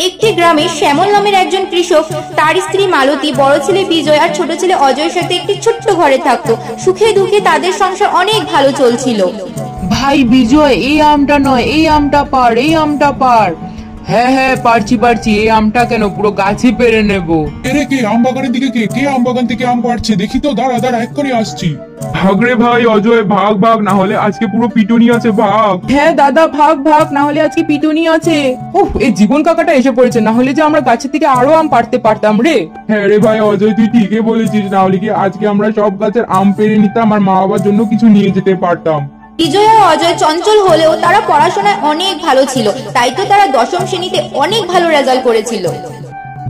একটি গ্রামে শ্যামল নামের একজন কৃষক, তার স্ত্রী মালতী, বড় ছেলে বিজয় আর ছোট ছেলে অজয়ের সাথে একটি ছোট্ট ঘরে থাকতো। সুখে দুঃখে তাদের সংসার অনেক ভালো চলছিল। ভাই বিজয়, এই আমটা নয়, এই আমটা পার, এই আমটা পার। হ্যাঁ হ্যাঁ, পারছি পারছি। এই আমটা কেন, পুরো গাছই পেরে নেবো। এরে কে আম বাগানের দিকে, কে আম বাগান থেকে আম পাড়ছে? দেখি তো, দাঁড়া দাঁড়া, এক্ষুনি আসছি। ভাগ রে ভাই অজয়, ভাগ ভাগ, না হলে আজকে পুরো পিটুনি আছে, ভাগ। হ্যাঁ দাদা, ভাগ ভাগ, না হলে আজকে পিটুনি আছে। উফ, এই জীবন কাকাটা এসে পড়েছে, না হলে যে আমরা গাছের থেকে আরো আম পাড়তে পারতাম রে। হ্যাঁ রে ভাই অজয়, তুই ঠিকই বলেছিস, না হলে কি আজকে আমরা সব গাছের আম পেরে নিতাম আর মা বাবার জন্য কিছু নিয়ে যেতে পারতাম। বিজয় আর অজয় চঞ্চল হলেও তারা পড়াশোনায় অনেক ভালো ছিল, তাই তো তারা দশম শ্রেণীতে অনেক ভালো রেজাল্ট করেছিল।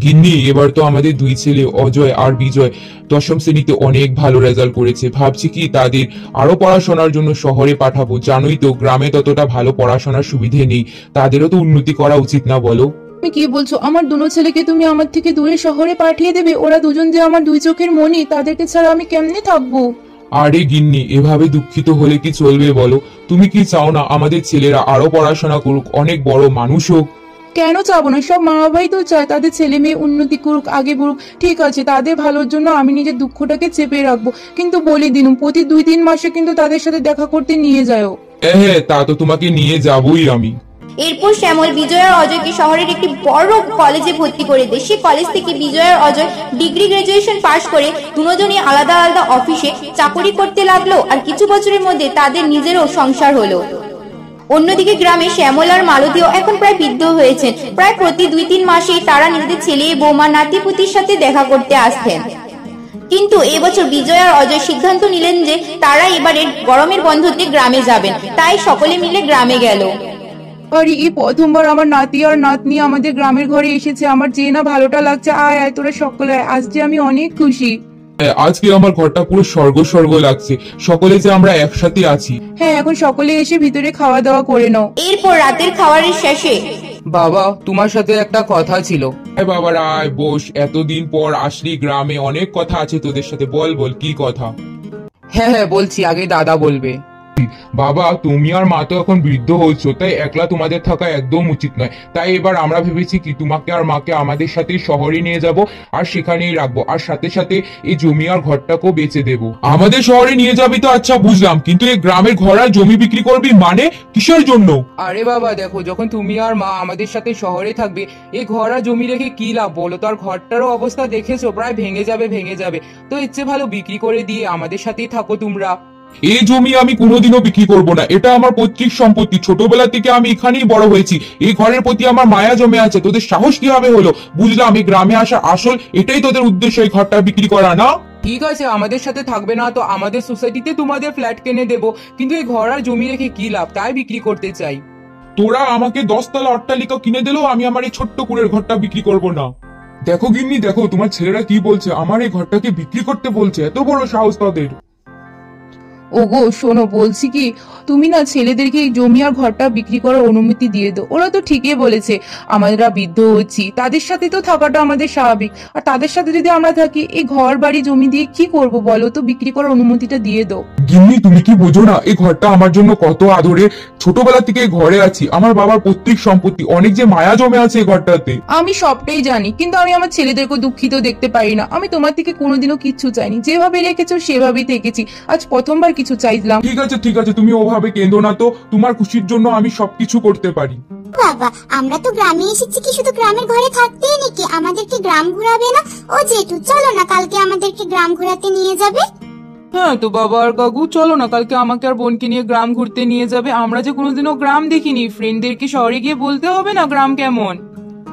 গিন্নি, এবার তো আমাদের দুই ছেলে অজয় আর বিজয় দশম শ্রেণীতে অনেক ভালো রেজাল্ট করেছে। ভাবছি কি তাদের আরো পড়াশোনার জন্য শহরে পাঠাবো। জানোই তো গ্রামে ততটা ভালো পড়াশোনার সুবিধে নেই, তাদেরও তো উন্নতি করা উচিত না বলো? তুমি কি বলছো? আমার দুনো ছেলেকে তুমি আমার থেকে দূরে শহরে পাঠিয়ে দেবে? ওরা দুজন যে আমার দুই চোখের মনি, তাদেরকে ছাড়া আমি কেমনে থাকবো? আরে গিন্নি, এভাবে দুঃখিত হলে কি চলবে বলো? তুমি কি চাও না আমাদের ছেলেরা আরো পড়াশোনা করুক, অনেক বড় মানুষ হোক? কেন চাবো না? সব মা বাবাই তো চায় তাদের ছেলে মেয়ে উন্নতি করুক, আগে বড়ুক। ঠিক আছে, তাদের ভালোর জন্য আমি নিজের দুঃখটাকে চেপে রাখবো, কিন্তু বলে দিন প্রতি 2-3 মাসে কিন্তু তাদের সাথে দেখা করতে নিয়ে যাও। হ্যাঁ, তা তো তোমাকে নিয়ে যাবই আমি। এরপর শ্যামল বিজয় আর অজয়কে শহরের একটি বড় কলেজে ভর্তি করে দেয়। সে কলেজ থেকে বিজয় আর অজয় ডিগ্রি গ্রাজুয়েশন পাশ করে দুজনই আলাদা আলাদা অফিসে চাকরি করতে লাগলো, আর কিছু বছরের মধ্যে তাদের নিজেরও সংসার হলো। অন্যদিকে গ্রামে শ্যামল আর মালতীও এখন প্রায় বৃদ্ধ হয়েছেন। প্রায় প্রতি 2-3 মাসেই তারা নিজেদের ছেলে, বৌমা, নাতিপুতির সাথে দেখা করতে আসতেন। কিন্তু এবছর বিজয় আর অজয় সিদ্ধান্ত নিলেন যে তারা এবারে গরমের বন্ধতে গ্রামে যাবেন, তাই সকলে মিলে গ্রামে গেল। আরে এই প্রথমবার আমার নাতি আর নাতনি আমাদের গ্রামের ঘরে এসেছে, আমার যে না ভালোটা লাগছে। আয় আয় তোরা সকলে, আজ যে আমি অনেক খুশি। আজকে আমার ঘরটা পুরো স্বর্গ স্বর্গ লাগছে, সকলে যে আমরা একসাথে আছি। হ্যাঁ, এখন সকলে এসে ভিতরে খাওয়া দাওয়া করে নাও। এরপর রাতের খাবারের শেষে বাবা, তোমার সাথে একটা কথা ছিল। বাবা আয় বস, এতদিন পর আসলি গ্রামে, অনেক কথা আছে তোদের সাথে, বল বল কি কথা। হ্যাঁ হ্যাঁ বলছি, আগে দাদা বলবে। বাবা, তুমি আর মা তো এখন বৃদ্ধ হচ্ছ, তাই একলা তোমাদের থাকা একদম উচিত নয়। তাই এবার আমরা ভেবেছি কি তোমাকে আর মাকে আমাদের সাথে শহরে নিয়ে যাব আর সেখানেই রাখবো, আর সাথে সাথে এই জমি আর ঘরটাকেও বেচে দেব। আমাদের শহরে নিয়ে যাবি তো আচ্ছা বুঝলাম, কিন্তু এই গ্রামের ঘর আর জমি বিক্রি করবি মানে কিসের জন্য? আরে বাবা দেখো, যখন তুমি আর মা আমাদের সাথে শহরে থাকবে, এই ঘর আর জমি রেখে কি লাভ বলো? তো আর ঘরটারও অবস্থা দেখেছো, প্রায় ভেঙে যাবে। তো ইচ্ছে ভালো বিক্রি করে দিয়ে আমাদের সাথেই থাকো তোমরা। এই জমি আমি কোনোদিনও বিক্রি করব না, এটা আমার পৈতৃক সম্পত্তি। ছোটবেলা থেকে আমি এখানেই বড় হয়েছি, এই ঘরের প্রতি আমার মায়া জমে আছে। তোদের সাহস কিভাবে হলো? বুঝলাম, এই গ্রামে আসা আসল এটাই তোদের উদ্দেশ্য, এই ঘরটা বিক্রি করা না? ঠিক আছে, আমাদের সাথে থাকবে না তো আমাদের সোসাইটিতে তোমাদের ফ্ল্যাট কিনে দেবো, কিন্তু এই ঘর আর জমি রেখে কি লাভ? তাই বিক্রি করতে চাই। তোরা আমাকে 10 তলা অট্টালিকা কিনে দিলেও আমি আমার এই ছোট্ট কুড়ের ঘরটা বিক্রি করব না। দেখো গিন্নি, দেখো তোমার ছেলেরা কি বলছে, আমার এই ঘরটাকে বিক্রি করতে বলছে। এত বড় সাহস তাদের! ওগো শোনো, বলছি কি, তুমি না ছেলেদেরকে এই জমি আর ঘরটা বিক্রি করার অনুমতি দিয়ে দাও। ওরা তো ঠিকই বলেছে, আমরা বৃদ্ধ হচ্ছি, তাদের সাথে তো থাকাটা আমাদের স্বাভাবিক। আর তাদের সাথে যদি আমরা থাকি, এই ঘর বাড়ি জমি দিয়ে কি করব বলো? তো বিক্রি করার অনুমতিটা দিয়ে দাও। গিন্নি, তুমি কি বোঝো না এই ঘরটা আমার জন্য কত আদরে? ছোটবেলা থেকে এই ঘরে আছি, আমার বাবার পৈতৃক সম্পত্তি, অনেক যে মায়া জমে আছে এই ঘরটাতে। আমি সবটাই জানি, কিন্তু আমি আমার ছেলেদেরকে দুঃখিত দেখতে পারি না। আমি তোমার থেকে কোনোদিনও কিচ্ছু চাইনি, যেভাবে রেখেছো সেভাবেই থেকেছি। আজ প্রথমবার কিছু চাইলাম। ঠিক আছে, তুমি ওভাবে কেঁদো না তো, তোমার খুশির জন্য আমি সবকিছু করতে পারি। বাবা, আমরা তো গ্রামে এসেছি কি শুধু গ্রামের ঘরে থাকতেই নাকি? আমাদেরকে গ্রাম ঘোরাবে না? ও জেঠু, চলো না কালকে আমাদেরকে গ্রাম ঘোরাতে নিয়ে যাবে। হ্যাঁ তো বাবা আর কাকু, চলো না কালকে আমাকে আর বোনকে নিয়ে গ্রাম ঘুরতে নিয়ে যাবে। আমরা যে কোনোদিনও গ্রাম দেখিনি, ফ্রেন্ডদেরকে শহরে গিয়ে বলতে হবে না গ্রাম কেমন।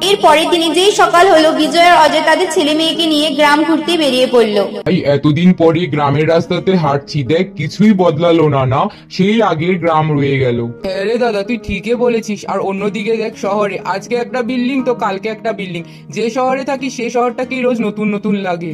এর পরের দিনে যেই সকাল হলো, বিজয় আর অজয় তাদের ছেলে মেয়েকে নিয়ে গ্রাম ঘুরতে বেরিয়ে পড়লো। ভাই, এতদিন পরে গ্রামের রাস্তাতে হাঁটছি, দেখ কিছুই বদলালো না, না সেই আগের গ্রাম রয়ে গেল। হ্যাঁ রে দাদা, তুই ঠিকই বলেছিস। আর অন্যদিকে দেখ, শহরে আজকে একটা বিল্ডিং তো কালকে একটা বিল্ডিং। যে শহরে থাকি সে শহরটাকেই রোজ নতুন নতুন লাগে।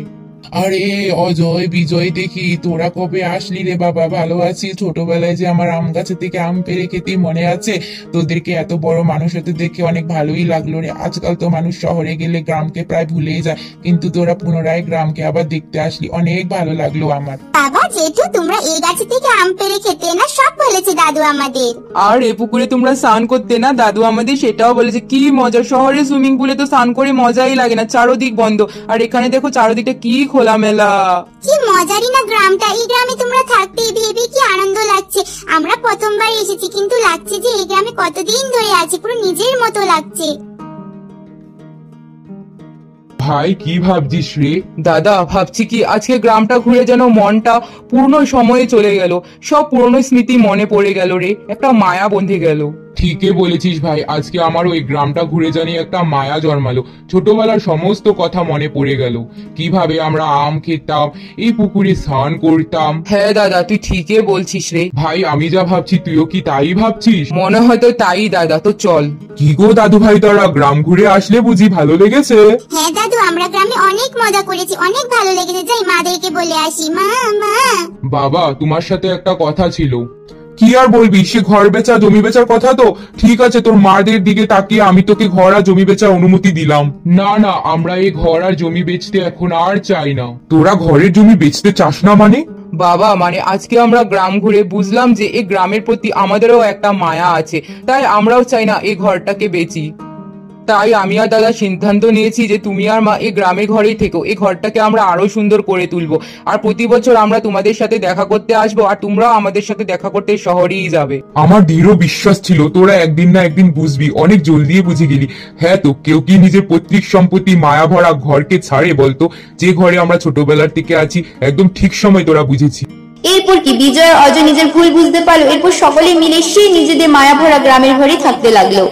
আরে অজয় বিজয়, দেখি তোরা কবে আসলি রে বাবা? ভালো আছি? ছোটবেলায় যে আমার আম গাছের থেকে আম পেড়ে খেতে মনে আছে? তোদেরকে এত বড় মানুষ হতে দেখে অনেক ভালোই লাগলো রে। আজকাল তো মানুষ শহরে গেলে গ্রামকে প্রায় ভুলেই যায়, কিন্তু তোরা পুনরায় গ্রামকে আবার দেখতে আসলি, অনেক ভালো লাগলো আমার। বাবা জেঠু, তোমরা এই গাছে থেকে আম পেড়ে খেতে না, সব বলেছে দাদু আমাদের। আর এ পুকুরে তোমরা স্নান করতে না, দাদু আমাদের সেটাও বলেছে। কি মজা! শহরে সুইমিং পুলে তো স্নান করে মজাই লাগে না, চারদিক বন্ধ। আর এখানে দেখো চারদিকটা কি খোলামেলা। কি মজারই না গ্রামটা। এই গ্রামে তোমরা থাকতে ভেবে কি আনন্দ লাগছে। আমরা প্রথমবার এসেছি, কিন্তু লাগছে যে এই গ্রামে কতদিন ধরে আছি, পুরো নিজের মতো লাগছে। ভাই কি ভাবছিস রে? দাদা ভাবছি কি আজকে গ্রামটা ঘুরে যেন মনটা পুরনো সময়ে চলে গেল, সব পুরনো স্মৃতি মনে পড়ে গেল রে, একটা মায়া বন্ধে গেল। ঠিকই বলেছিস ভাই, আজকে আমার ওই গ্রামটা ঘুরে জানি একটা মায়া জন্মালো। ছোটবেলার সমস্ত কথা মনে পড়ে গেল, কিভাবে আমরা আম খেতাম, এই পুকুরে স্নান করতাম। হ্যাঁ দাদা, তুই ঠিকই বলছিস রে। ভাই আমি যা ভাবছি তুইও কি তাই ভাবছিস? মনে হয় তো তাই দাদা, তো চল। কি গো দাদু ভাই, তোরা গ্রাম ঘুরে আসলে বুঝি ভালো লেগেছে? হ্যাঁ দাদু, আমরা গ্রামে অনেক মজা করেছি, অনেক ভালো লেগেছে। যাই মাদেরকে বলে আসি। মা মা। বাবা তোমার সাথে একটা কথা ছিল। কি আর বলবি, সে ঘর বেচা জমি বেচার কথা তো? ঠিক আছে, তোর মাদের দিকে তাকিয়ে আমি তোকে ঘর আর জমি বেচার অনুমতি দিলাম। না না, আমরা এই ঘর আর জমি বেচতে এখন আর চাই না। তোরা ঘরের জমি বেচতে চাস না মানে? বাবা মানে আজকে আমরা গ্রাম ঘুরে বুঝলাম যে এই গ্রামের প্রতি আমাদেরও একটা মায়া আছে, তাই আমরাও চাই না এই ঘরটাকে বেচি। তাই আমি আর দাদা সিদ্ধান্ত নিয়েছি যে তুমি আর মা এই গ্রামের ঘরেই থেকো, এই ঘরটাকে আমরা আরো সুন্দর করে তুলবো। আর প্রতি বছর আমরা তোমাদের সাথে দেখা করতে আসবো, আর তোমরাও আমাদের সাথে দেখা করতে শহরেই যাবে। আমার দৃঢ় বিশ্বাস ছিল তোরা একদিন না একদিন বুঝবি, অনেক জলদি বুঝে গেলি। হ্যাঁ, তো কেউ কি নিজের পৈতৃক সম্পত্তি মায়া ভরা ঘরকে ছাড়ে বলতো? যে ঘরে আমরা ছোটবেলার থেকে আছি, একদম ঠিক সময় তোরা বুঝেছি। এরপর কি বিজয় আর অজয় নিজের ভুল বুঝতে পারলো। এরপর সকলে মিলে সেই নিজেদের মায়া ভরা গ্রামের ঘরে থাকতে লাগলো।